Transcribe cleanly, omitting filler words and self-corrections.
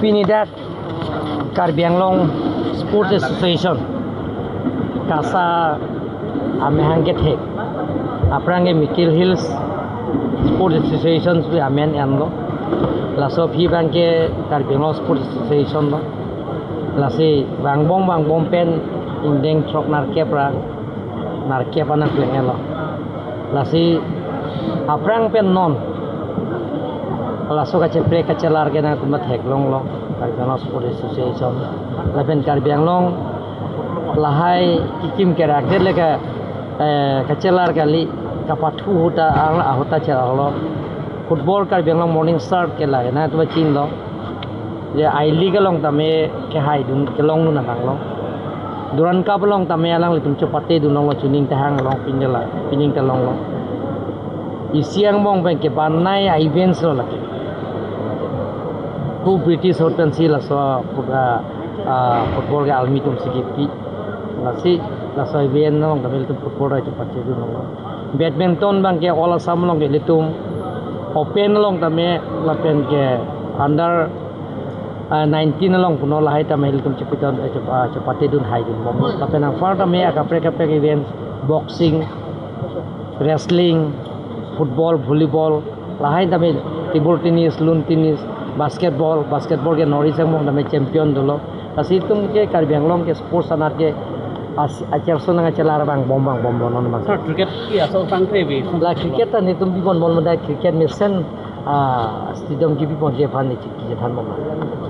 Trinidad Karbi Anglong Sports Association kasa amehangget hek aprange Mikil Hills Sports Association bi amen anlo laso phi bangke Karbi Anglong Sports Association lo lasi bangbong pen indeng trok narke panak lengelo lasi aprang pen non laso kace pre kace large na kumat heklong lo Karbi Anglong Sports Association lapen Karbi Anglong lahai kikim kerak lega kace lar kali kapathu huta ahota chalo football Karbi Anglong morning start ke la na to chin lo ye ai liga long tame ke hai dun ke long nu na lo duran ka long tame alang litum chopate dun long chuning tahang long pining ta long lo isiang mong ben ke banai events lo laki ku British hotel si la so football ke almi tum sigipi la so event long tame litum football ra chopate dun long badminton bang ke all assam long ke litum open long tame la pen ke under 19 long puno lahai tame litum cepiton chopate dun hai dun mom la pen far tame akapre event boxing wrestling football volleyball lahai tame table tennis lawn tennis basketball ke nori sang mong tame champion dolo kasi tum ke Karbi Anglong ke sports anar ke acar so nang celar bang bom non bang cricket ki asal sang trebi la cricket ta ni tum bi bon modai cricket mission stadium ki bi bon je fan ni ki je than mong